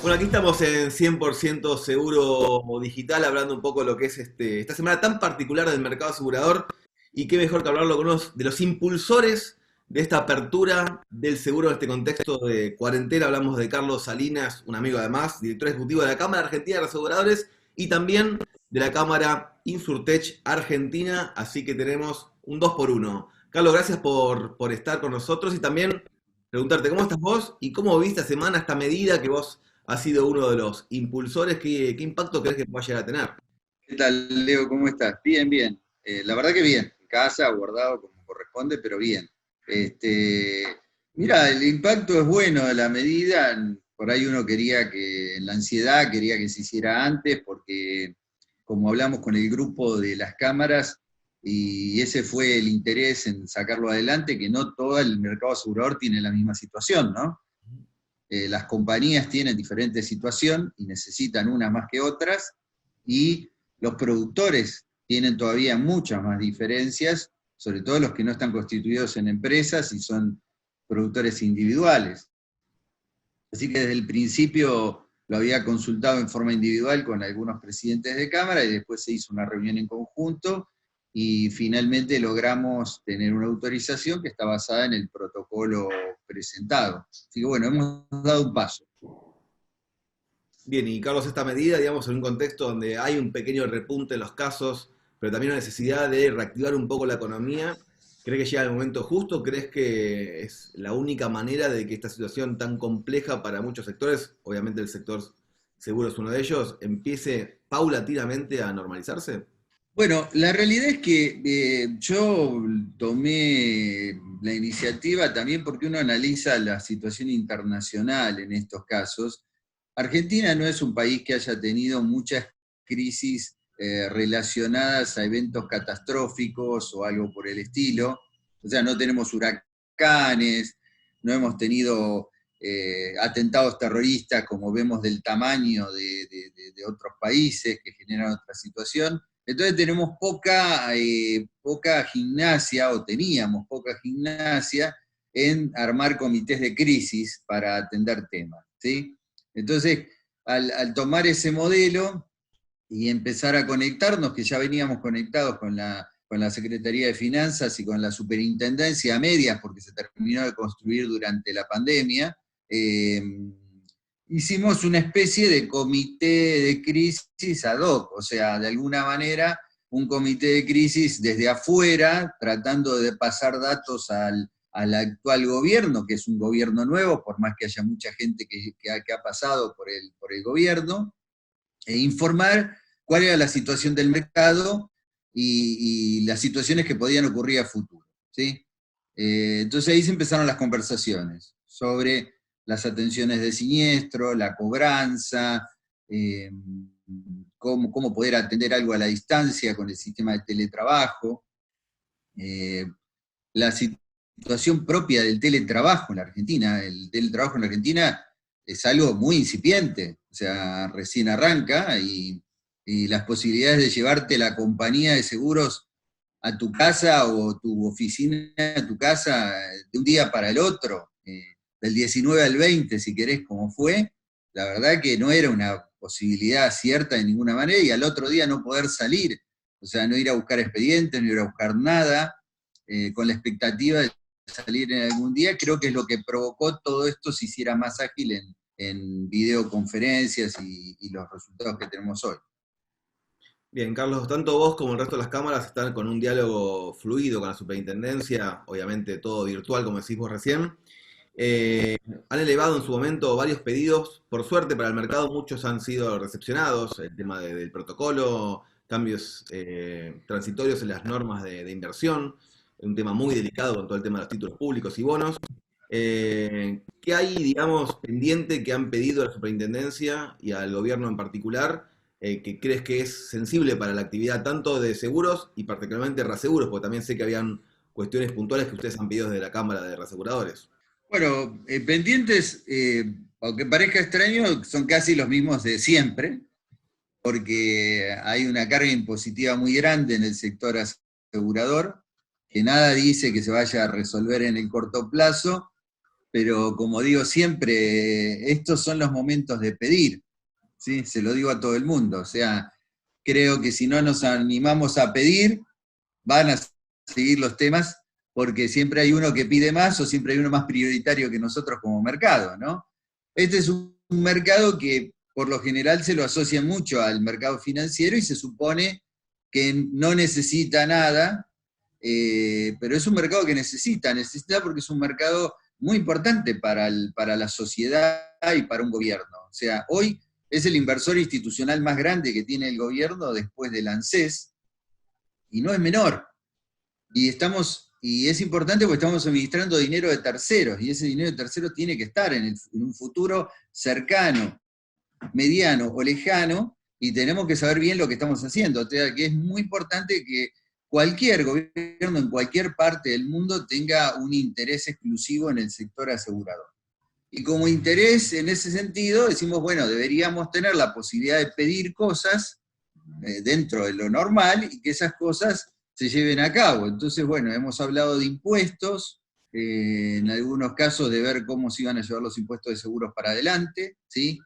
Bueno, aquí estamos en 100% seguro digital, hablando un poco de lo que es esta semana tan particular del mercado asegurador. Y qué mejor que hablarlo con uno de los impulsores de esta apertura del seguro en este contexto de cuarentena. Hablamos de Carlos Salinas, un amigo además, director ejecutivo de la Cámara Argentina de Aseguradores y también de la Cámara Insurtech Argentina. Así que tenemos un 2 por uno. Carlos, gracias por estar con nosotros y también preguntarte cómo estás vos y cómo viste esta semana esta medida que vos ha sido uno de los impulsores. ¿Qué impacto crees que pueda llegar a tener? ¿Qué tal, Leo? ¿Cómo estás? Bien, bien. La verdad que bien. En casa, guardado como corresponde, pero bien. Este, Mira, el impacto es bueno de la medida. Por ahí uno quería que, en la ansiedad, quería que se hiciera antes, porque como hablamos con el grupo de las cámaras, y ese fue el interés en sacarlo adelante, que no todo el mercado asegurador tiene la misma situación, ¿no? Las compañías tienen diferente situación y necesitan unas más que otras, y los productores tienen todavía muchas más diferencias, sobre todo los que no están constituidos en empresas y son productores individuales. Así que desde el principio lo había consultado en forma individual con algunos presidentes de Cámara y después se hizo una reunión en conjunto y finalmente logramos tener una autorización que está basada en el protocolo presentado. Así que bueno, hemos dado un paso. Bien, y Carlos, esta medida, digamos, en un contexto donde hay un pequeño repunte en los casos, pero también una necesidad de reactivar un poco la economía, ¿crees que llega el momento justo? ¿Crees que es la única manera de que esta situación tan compleja para muchos sectores, obviamente el sector seguro es uno de ellos, empiece paulatinamente a normalizarse? Bueno, la realidad es que yo tomé la iniciativa también porque uno analiza la situación internacional en estos casos. Argentina no es un país que haya tenido muchas crisis relacionadas a eventos catastróficos o algo por el estilo. O sea, no tenemos huracanes, no hemos tenido atentados terroristas como vemos del tamaño de otros países que generan otra situación. Entonces tenemos poca gimnasia, o teníamos poca gimnasia, en armar comités de crisis para atender temas, ¿sí? Entonces, al tomar ese modelo y empezar a conectarnos, que ya veníamos conectados con la Secretaría de Finanzas y con la Superintendencia a medias, porque se terminó de construir durante la pandemia, eh, hicimos una especie de comité de crisis ad hoc, o sea, de alguna manera un comité de crisis desde afuera, tratando de pasar datos al actual gobierno, que es un gobierno nuevo, por más que haya mucha gente que ha pasado por el gobierno, e informar cuál era la situación del mercado y las situaciones que podían ocurrir a futuro, ¿sí? Entonces ahí se empezaron las conversaciones sobre las atenciones de siniestro, la cobranza, eh, cómo poder atender algo a la distancia con el sistema de teletrabajo, eh, la situación propia del teletrabajo en la Argentina. El teletrabajo en la Argentina es algo muy incipiente, o sea, recién arranca y las posibilidades de llevarte la compañía de seguros a tu casa o tu oficina a tu casa de un día para el otro, del 19 al 20, si querés, como fue, la verdad que no era una posibilidad cierta de ninguna manera, y al otro día no poder salir, o sea, no ir a buscar expedientes, no ir a buscar nada, con la expectativa de salir en algún día, creo que es lo que provocó todo esto se hiciera más ágil en videoconferencias y los resultados que tenemos hoy. Bien, Carlos, tanto vos como el resto de las cámaras están con un diálogo fluido con la superintendencia, obviamente todo virtual, como decís vos recién. Eh, Han elevado en su momento varios pedidos, por suerte para el mercado muchos han sido recepcionados, el tema del protocolo, cambios transitorios en las normas de inversión, un tema muy delicado con todo el tema de los títulos públicos y bonos. ¿Qué hay, digamos, pendiente que han pedido a la superintendencia y al gobierno en particular, que crees que es sensible para la actividad tanto de seguros y particularmente reaseguros? Porque también sé que habían cuestiones puntuales que ustedes han pedido desde la Cámara de Reaseguradores. Bueno, pendientes, aunque parezca extraño, son casi los mismos de siempre, porque hay una carga impositiva muy grande en el sector asegurador, que nada dice que se vaya a resolver en el corto plazo, pero como digo siempre, estos son los momentos de pedir, ¿sí? Se lo digo a todo el mundo, o sea, creo que si no nos animamos a pedir, van a seguir los temas, porque siempre hay uno que pide más o siempre hay uno más prioritario que nosotros como mercado, ¿no? Este es un mercado que por lo general se lo asocia mucho al mercado financiero y se supone que no necesita nada, pero es un mercado que necesita porque es un mercado muy importante para la sociedad y para un gobierno. O sea, hoy es el inversor institucional más grande que tiene el gobierno después del ANSES, y no es menor. Y es importante porque estamos administrando dinero de terceros, y ese dinero de terceros tiene que estar en un futuro cercano, mediano o lejano, y tenemos que saber bien lo que estamos haciendo. O sea, que es muy importante que cualquier gobierno en cualquier parte del mundo tenga un interés exclusivo en el sector asegurador. Y como interés en ese sentido, decimos, bueno, deberíamos tener la posibilidad de pedir cosas dentro de lo normal y que esas cosas se lleven a cabo. Entonces, bueno, hemos hablado de impuestos, en algunos casos de ver cómo se iban a llevar los impuestos de seguros para adelante, ¿sí?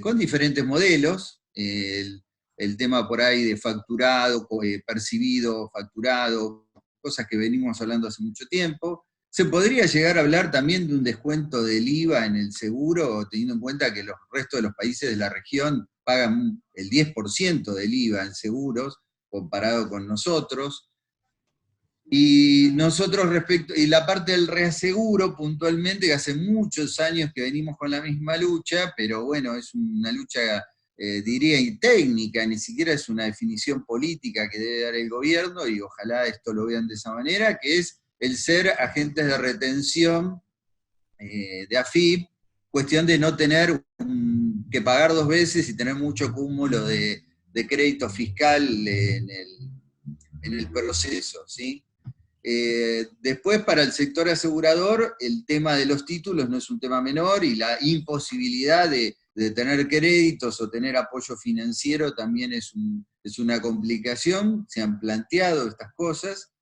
Con diferentes modelos, el tema por ahí de facturado, percibido, facturado, cosas que venimos hablando hace mucho tiempo. Se podría llegar a hablar también de un descuento del IVA en el seguro, teniendo en cuenta que los restos de los países de la región pagan el 10% del IVA en seguros, comparado con nosotros. Y nosotros y la parte del reaseguro, puntualmente, que hace muchos años que venimos con la misma lucha, pero bueno, es una lucha, diría, y técnica, ni siquiera es una definición política que debe dar el gobierno, y ojalá esto lo vean de esa manera, que es el ser agentes de retención de AFIP, cuestión de no tener que pagar dos veces y tener mucho cúmulo de crédito fiscal en el proceso, ¿sí? Después, para el sector asegurador, el tema de los títulos no es un tema menor, y la imposibilidad de tener créditos o tener apoyo financiero también es una complicación. Se han planteado estas cosas,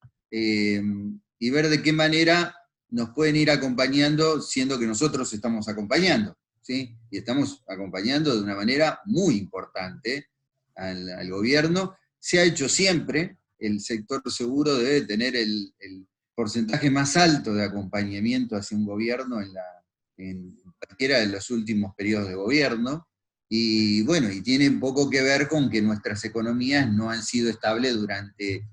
y ver de qué manera nos pueden ir acompañando, siendo que nosotros estamos acompañando, ¿sí? Y estamos acompañando de una manera muy importante al gobierno. Se ha hecho siempre. El sector seguro debe tener el porcentaje más alto de acompañamiento hacia un gobierno en cualquiera de los últimos periodos de gobierno, y bueno, y tiene un poco que ver con que nuestras economías no han sido estables durante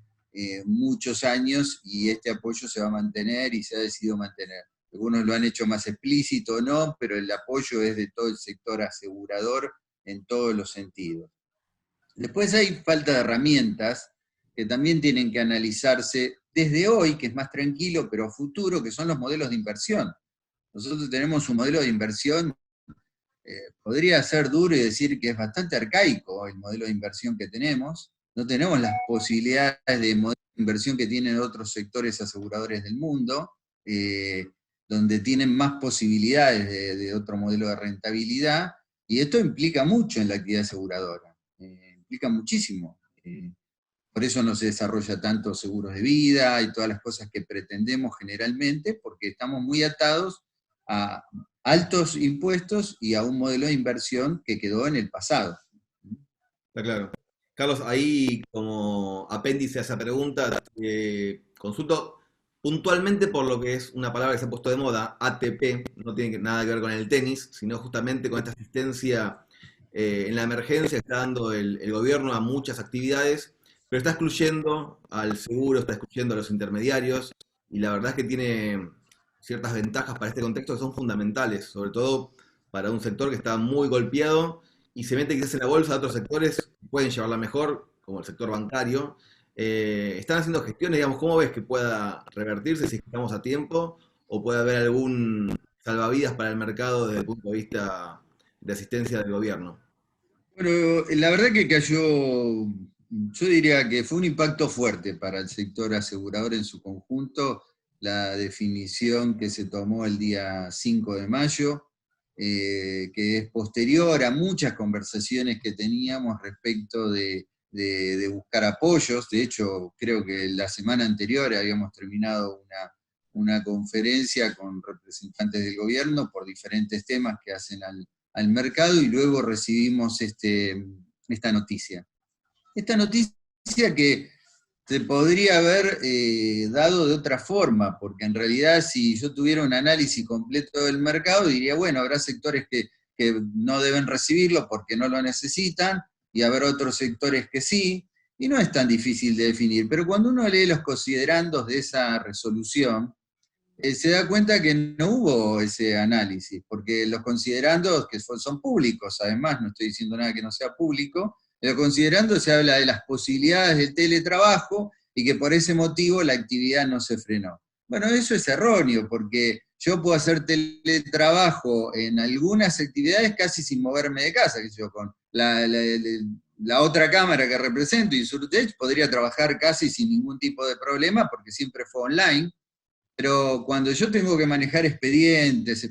muchos años, y este apoyo se va a mantener y se ha decidido mantener. Algunos lo han hecho más explícito o no, pero el apoyo es de todo el sector asegurador en todos los sentidos. Después hay falta de herramientas que también tienen que analizarse desde hoy, que es más tranquilo, pero a futuro, que son los modelos de inversión. Nosotros tenemos un modelo de inversión, podría ser duro y decir que es bastante arcaico el modelo de inversión que tenemos. No tenemos las posibilidades de modelo de inversión que tienen otros sectores aseguradores del mundo, donde tienen más posibilidades de otro modelo de rentabilidad, y esto implica mucho en la actividad aseguradora, implica muchísimo. Por eso no se desarrolla tanto seguros de vida y todas las cosas que pretendemos generalmente, porque estamos muy atados a altos impuestos y a un modelo de inversión que quedó en el pasado. Está claro. Carlos, ahí como apéndice a esa pregunta, consulto puntualmente por lo que es una palabra que se ha puesto de moda, ATP, no tiene nada que ver con el tenis, sino justamente con esta asistencia en la emergencia que está dando el gobierno a muchas actividades, pero está excluyendo al seguro, está excluyendo a los intermediarios, y la verdad es que tiene ciertas ventajas para este contexto que son fundamentales, sobre todo para un sector que está muy golpeado y se mete quizás en la bolsa de otros sectores que pueden llevarla mejor, como el sector bancario. Están haciendo gestiones, digamos, ¿cómo ves que pueda revertirse si estamos a tiempo o puede haber algún salvavidas para el mercado desde el punto de vista de asistencia del gobierno? Bueno, la verdad que cayó, yo diría que fue un impacto fuerte para el sector asegurador en su conjunto, la definición que se tomó el día 5 de mayo, que es posterior a muchas conversaciones que teníamos respecto de buscar apoyos. De hecho, creo que la semana anterior habíamos terminado una conferencia con representantes del gobierno por diferentes temas que hacen al mercado, y luego recibimos esta noticia. Esta noticia que se podría haber dado de otra forma, porque en realidad si yo tuviera un análisis completo del mercado, diría, bueno, habrá sectores que no deben recibirlo porque no lo necesitan, y habrá otros sectores que sí, y no es tan difícil de definir. Pero cuando uno lee los considerandos de esa resolución, se da cuenta que no hubo ese análisis, porque los considerandos, que son públicos, además, no estoy diciendo nada que no sea público, en los considerandos se habla de las posibilidades del teletrabajo y que por ese motivo la actividad no se frenó. Bueno, eso es erróneo, porque yo puedo hacer teletrabajo en algunas actividades casi sin moverme de casa, que yo con la otra cámara que represento, Insurtech, podría trabajar casi sin ningún tipo de problema, porque siempre fue online. Pero cuando yo tengo que manejar expedientes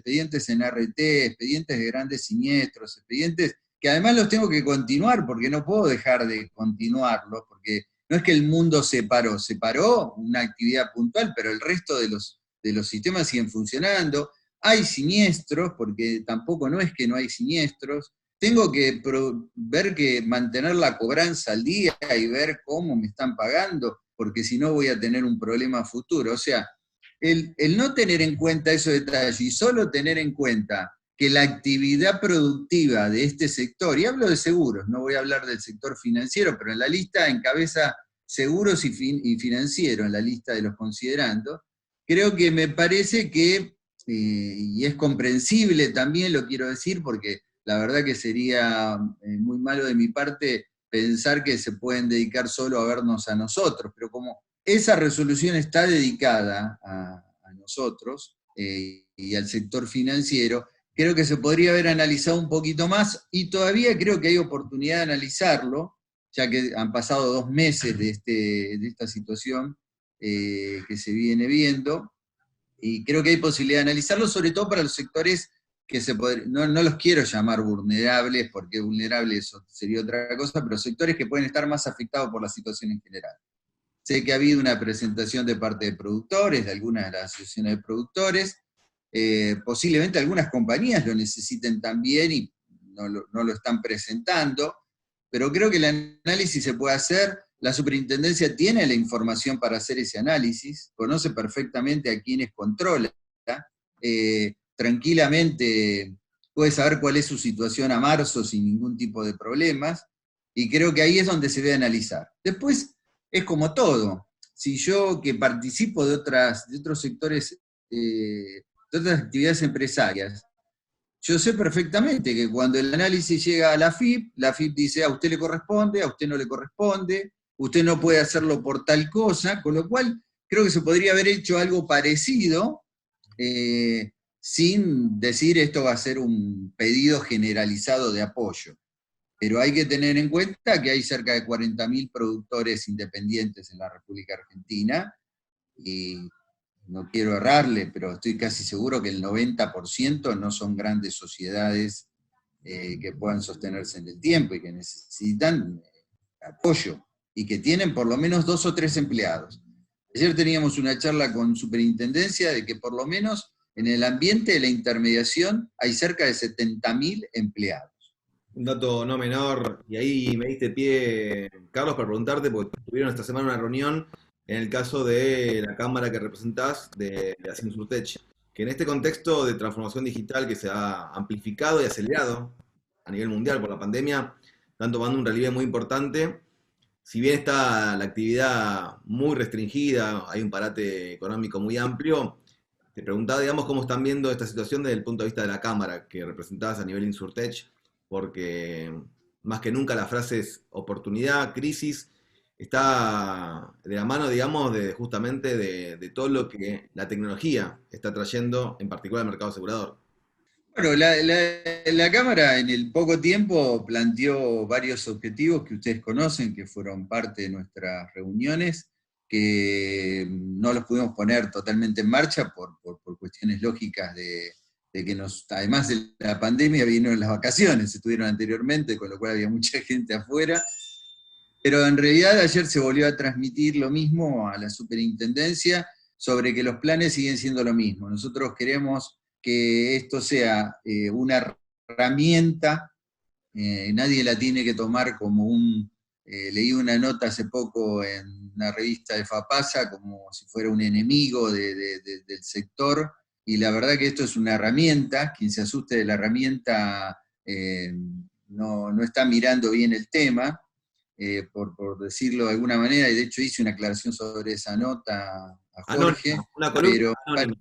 en RT, expedientes de grandes siniestros, expedientes que además los tengo que continuar, porque no puedo dejar de continuarlos, porque no es que el mundo se paró una actividad puntual, pero el resto de los sistemas siguen funcionando. Hay siniestros, porque tampoco no es que no hay siniestros. Tengo que ver que mantener la cobranza al día y ver cómo me están pagando, porque si no voy a tener un problema futuro. O sea, el no tener en cuenta esos detalles y solo tener en cuenta que la actividad productiva de este sector, y hablo de seguros, no voy a hablar del sector financiero, pero en la lista encabeza seguros y financiero, en la lista de los considerandos, creo que me parece que, y es comprensible también, lo quiero decir, porque la verdad que sería muy malo de mi parte pensar que se pueden dedicar solo a vernos a nosotros, pero como esa resolución está dedicada a nosotros y al sector financiero, creo que se podría haber analizado un poquito más, y todavía creo que hay oportunidad de analizarlo, ya que han pasado 2 meses de esta situación que se viene viendo, y creo que hay posibilidad de analizarlo, sobre todo para los sectores que no los quiero llamar vulnerables, porque vulnerable eso sería otra cosa, pero sectores que pueden estar más afectados por la situación en general. Sé que ha habido una presentación de parte de productores, de algunas de las asociaciones de productores, posiblemente algunas compañías lo necesiten también y no lo están presentando, pero creo que el análisis se puede hacer. La superintendencia tiene la información para hacer ese análisis, conoce perfectamente a quienes controla, tranquilamente puede saber cuál es su situación a marzo sin ningún tipo de problemas, y creo que ahí es donde se debe analizar. Después, es como todo. Si yo, que participo de otros sectores, de otras actividades empresarias, yo sé perfectamente que cuando el análisis llega a la FIP dice, a usted le corresponde, a usted no le corresponde, usted no puede hacerlo por tal cosa, con lo cual creo que se podría haber hecho algo parecido, sin decir esto va a ser un pedido generalizado de apoyo. Pero hay que tener en cuenta que hay cerca de 40.000 productores independientes en la República Argentina, y no quiero errarle, pero estoy casi seguro que el 90% no son grandes sociedades que puedan sostenerse en el tiempo y que necesitan apoyo, y que tienen por lo menos 2 o 3 empleados. Ayer teníamos una charla con Superintendencia de que por lo menos en el ambiente de la intermediación hay cerca de 70.000 empleados. Un dato no menor, y ahí me diste pie, Carlos, para preguntarte, porque tuvieron esta semana una reunión en el caso de la cámara que representás de la Insurtech, que en este contexto de transformación digital que se ha amplificado y acelerado a nivel mundial por la pandemia, están tomando un relieve muy importante. Si bien está la actividad muy restringida, hay un parate económico muy amplio, te preguntaba, digamos, cómo están viendo esta situación desde el punto de vista de la cámara que representás a nivel Insurtech, porque más que nunca la frase es oportunidad, crisis, está de la mano, digamos, justamente de todo lo que la tecnología está trayendo, en particular al mercado asegurador. Bueno, la Cámara en el poco tiempo planteó varios objetivos que ustedes conocen, que fueron parte de nuestras reuniones, que no los pudimos poner totalmente en marcha por cuestiones lógicas de que además de la pandemia, vinieron las vacaciones, estuvieron anteriormente, con lo cual había mucha gente afuera. Pero en realidad ayer se volvió a transmitir lo mismo a la superintendencia, sobre que los planes siguen siendo lo mismo. Nosotros queremos que esto sea una herramienta, nadie la tiene que tomar como leí una nota hace poco en una revista de FAPASA como si fuera un enemigo del sector, y la verdad que esto es una herramienta. Quien se asuste de la herramienta no está mirando bien el tema, por decirlo de alguna manera, y de hecho hice una aclaración sobre esa nota a Jorge, Anónima, una columna pero anónima.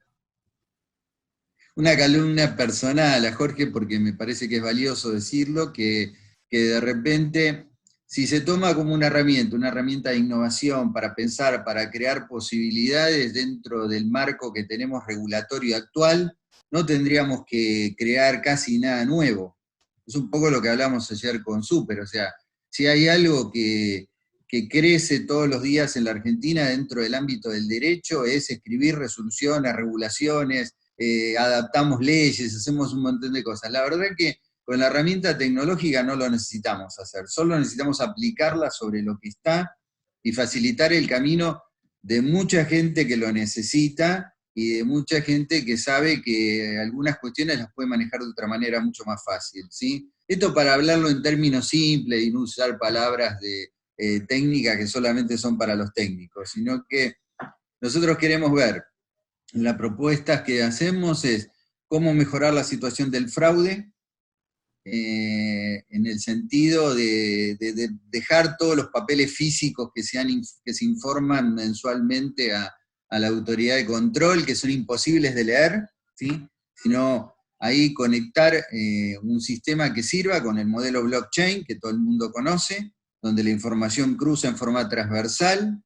una columna personal a Jorge, porque me parece que es valioso decirlo, que de repente, si se toma como una herramienta de innovación para pensar, para crear posibilidades dentro del marco que tenemos regulatorio actual, no tendríamos que crear casi nada nuevo. Es un poco lo que hablamos ayer con Super, o sea, si hay algo que crece todos los días en la Argentina dentro del ámbito del derecho, es escribir resoluciones, regulaciones, adaptamos leyes, hacemos un montón de cosas. La verdad que con la herramienta tecnológica no lo necesitamos hacer, solo necesitamos aplicarla sobre lo que está y facilitar el camino de mucha gente que lo necesita y de mucha gente que sabe que algunas cuestiones las puede manejar de otra manera mucho más fácil, ¿sí? Esto para hablarlo en términos simples y no usar palabras técnicas que solamente son para los técnicos, sino que nosotros queremos ver, las propuestas que hacemos es cómo mejorar la situación del fraude, en el sentido de dejar todos los papeles físicos que se informan mensualmente a la autoridad de control, que son imposibles de leer, ¿sí? Sino ahí conectar un sistema que sirva con el modelo blockchain, que todo el mundo conoce, donde la información cruza en forma transversal.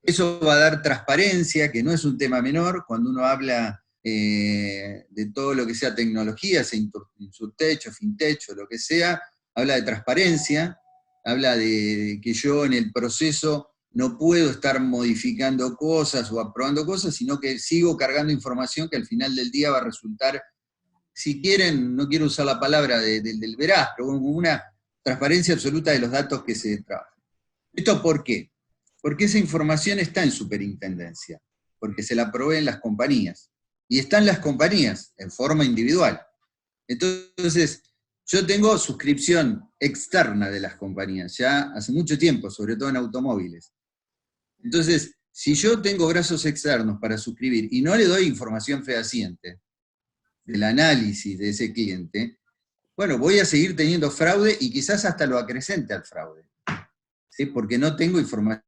Eso va a dar transparencia, que no es un tema menor, cuando uno habla de todo lo que sea tecnología, sea insurtech, fintech, o lo que sea, habla de transparencia, habla de que yo en el proceso no puedo estar modificando cosas o aprobando cosas, sino que sigo cargando información que al final del día va a resultar, si quieren, no quiero usar la palabra del veraz, pero una transparencia absoluta de los datos que se trabajan. ¿Esto por qué? Porque esa información está en superintendencia, porque se la proveen las compañías. Y están las compañías en forma individual. Entonces, yo tengo suscripción externa de las compañías, ya hace mucho tiempo, sobre todo en automóviles. Entonces, si yo tengo brazos externos para suscribir y no le doy información fehaciente del análisis de ese cliente, bueno, voy a seguir teniendo fraude y quizás hasta lo acrecente al fraude, ¿sí? Porque no tengo información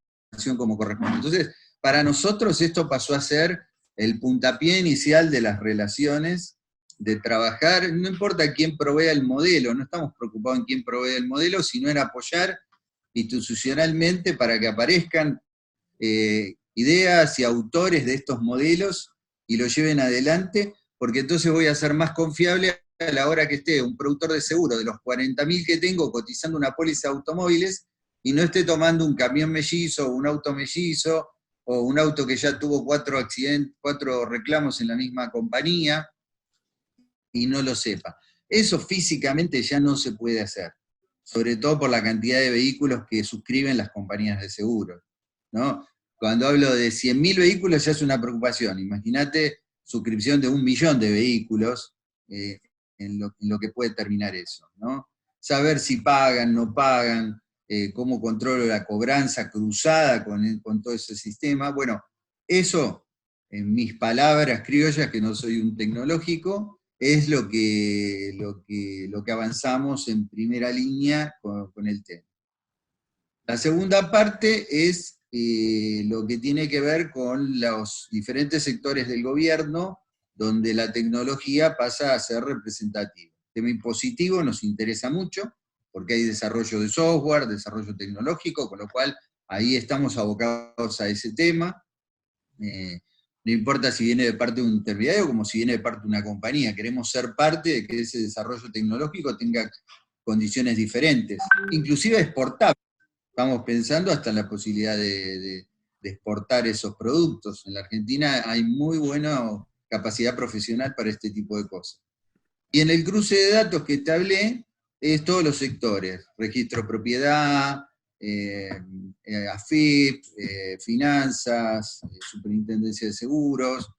como corresponde. Entonces, para nosotros esto pasó a ser el puntapié inicial de las relaciones, de trabajar, no importa quién provea el modelo, no estamos preocupados en quién provee el modelo, sino en apoyar institucionalmente para que aparezcan ideas y autores de estos modelos y lo lleven adelante, porque entonces voy a ser más confiable a la hora que esté un productor de seguro de los 40.000 que tengo cotizando una póliza de automóviles y no esté tomando un camión mellizo, un auto mellizo, o un auto que ya tuvo 4 accidentes, 4 reclamos en la misma compañía, y no lo sepa. Eso físicamente ya no se puede hacer, sobre todo por la cantidad de vehículos que suscriben las compañías de seguros, ¿no? Cuando hablo de 100.000 vehículos ya es una preocupación. Imagínate suscripción de 1.000.000 de vehículos, en lo que puede terminar eso, ¿no? Saber si pagan, no pagan, cómo controlo la cobranza cruzada con todo ese sistema. Bueno, eso, en mis palabras criollas, que no soy un tecnológico, es lo que avanzamos en primera línea con el tema. La segunda parte es lo que tiene que ver con los diferentes sectores del gobierno, donde la tecnología pasa a ser representativa. El tema impositivo nos interesa mucho, porque hay desarrollo de software, desarrollo tecnológico, con lo cual ahí estamos abocados a ese tema. No importa si viene de parte de un intermediario como si viene de parte de una compañía, queremos ser parte de que ese desarrollo tecnológico tenga condiciones diferentes, inclusive exportable. Estamos pensando hasta en la posibilidad de exportar esos productos. En la Argentina hay muy buena capacidad profesional para este tipo de cosas. Y en el cruce de datos que te hablé, es todos los sectores, registro de propiedad, AFIP, Finanzas, Superintendencia de Seguros,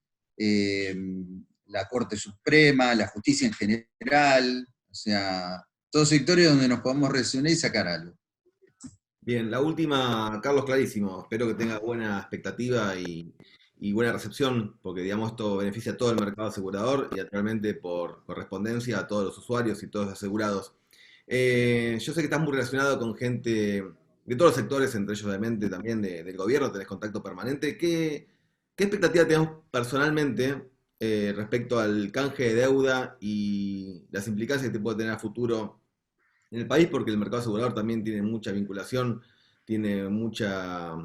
la Corte Suprema, la Justicia en general, o sea, todos sectores donde nos podamos relacionar y sacar algo. Bien, la última, Carlos, clarísimo. Espero que tenga buena expectativa y buena recepción, porque digamos esto beneficia a todo el mercado asegurador y actualmente por correspondencia a todos los usuarios y todos los asegurados. Yo sé que estás muy relacionado con gente de todos los sectores, entre ellos obviamente también del gobierno, tenés contacto permanente. ¿Qué expectativa tenemos personalmente respecto al canje de deuda y las implicancias que te puede tener a futuro en el país? Porque el mercado asegurador también tiene mucha vinculación, tiene mucha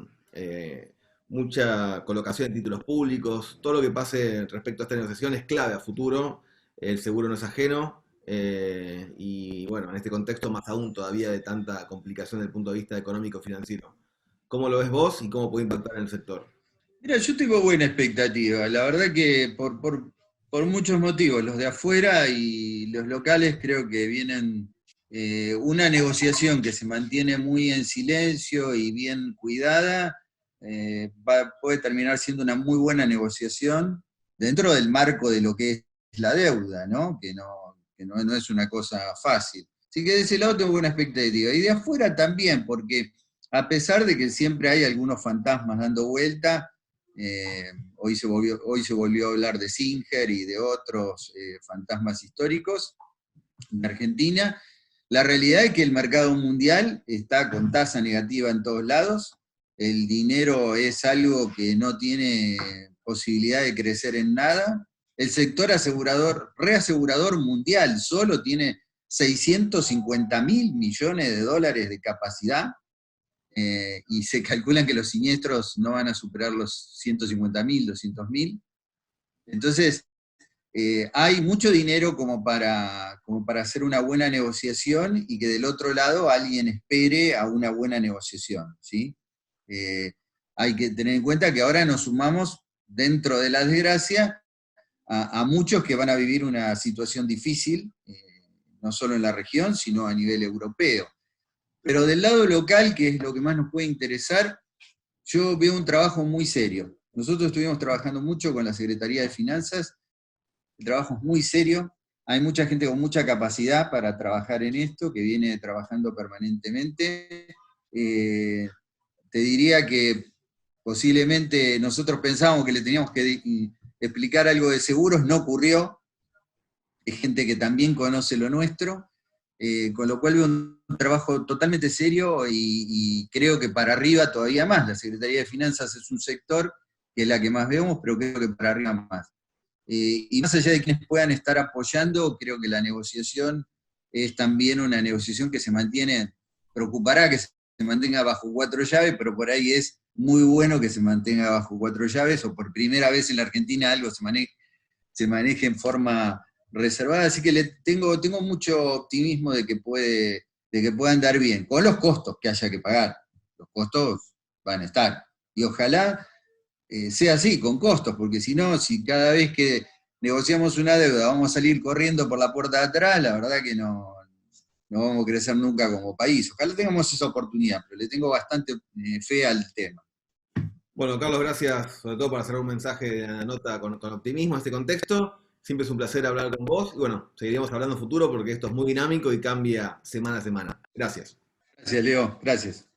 colocación en títulos públicos. Todo lo que pase respecto a esta negociación es clave a futuro. El seguro no es ajeno. Y bueno, en este contexto más aún todavía de tanta complicación desde el punto de vista económico-financiero. ¿Cómo lo ves vos y cómo puede impactar en el sector? Mira, yo tengo buena expectativa. La verdad que por muchos motivos, los de afuera y los locales creo que vienen una negociación que se mantiene muy en silencio y bien cuidada, puede terminar siendo una muy buena negociación dentro del marco de lo que es la deuda, ¿no? Que no es una cosa fácil. Así que de ese lado tengo buena expectativa. Y de afuera también, porque a pesar de que siempre hay algunos fantasmas dando vuelta, hoy se volvió a hablar de Singer y de otros fantasmas históricos en Argentina. La realidad es que el mercado mundial está con tasa negativa en todos lados. El dinero es algo que no tiene posibilidad de crecer en nada. El sector reasegurador mundial solo tiene 650.000 millones de dólares de capacidad, y se calculan que los siniestros no van a superar los 150.000, 200.000. Entonces, hay mucho dinero como para hacer una buena negociación y que del otro lado alguien espere a una buena negociación, ¿sí? Hay que tener en cuenta que ahora nos sumamos, dentro de la desgracia, a muchos que van a vivir una situación difícil, no solo en la región, sino a nivel europeo. Pero del lado local, que es lo que más nos puede interesar, yo veo un trabajo muy serio. Nosotros estuvimos trabajando mucho con la Secretaría de Finanzas, el trabajo es muy serio, hay mucha gente con mucha capacidad para trabajar en esto, que viene trabajando permanentemente. Te diría que posiblemente nosotros pensábamos que le teníamos que explicar algo de seguros, no ocurrió, hay gente que también conoce lo nuestro, con lo cual veo un trabajo totalmente serio y creo que para arriba todavía más. La Secretaría de Finanzas es un sector que es la que más vemos, pero creo que para arriba más. Y más allá de quienes puedan estar apoyando, creo que la negociación es también una negociación que se mantiene, preocupará que se mantenga bajo 4 llaves, pero por ahí es muy bueno que se mantenga bajo 4 llaves, o por primera vez en la Argentina algo se maneje en forma reservada, así que tengo mucho optimismo de que pueda andar bien, con los costos que haya que pagar. Los costos van a estar. Y ojalá sea así, con costos, porque si no, si cada vez que negociamos una deuda vamos a salir corriendo por la puerta de atrás, la verdad que no vamos a crecer nunca como país. Ojalá tengamos esa oportunidad, pero le tengo bastante fe al tema. Bueno, Carlos, gracias sobre todo por hacer un mensaje de la nota con optimismo en este contexto. Siempre es un placer hablar con vos y bueno, seguiremos hablando en futuro porque esto es muy dinámico y cambia semana a semana. Gracias. Gracias, Leo. Gracias.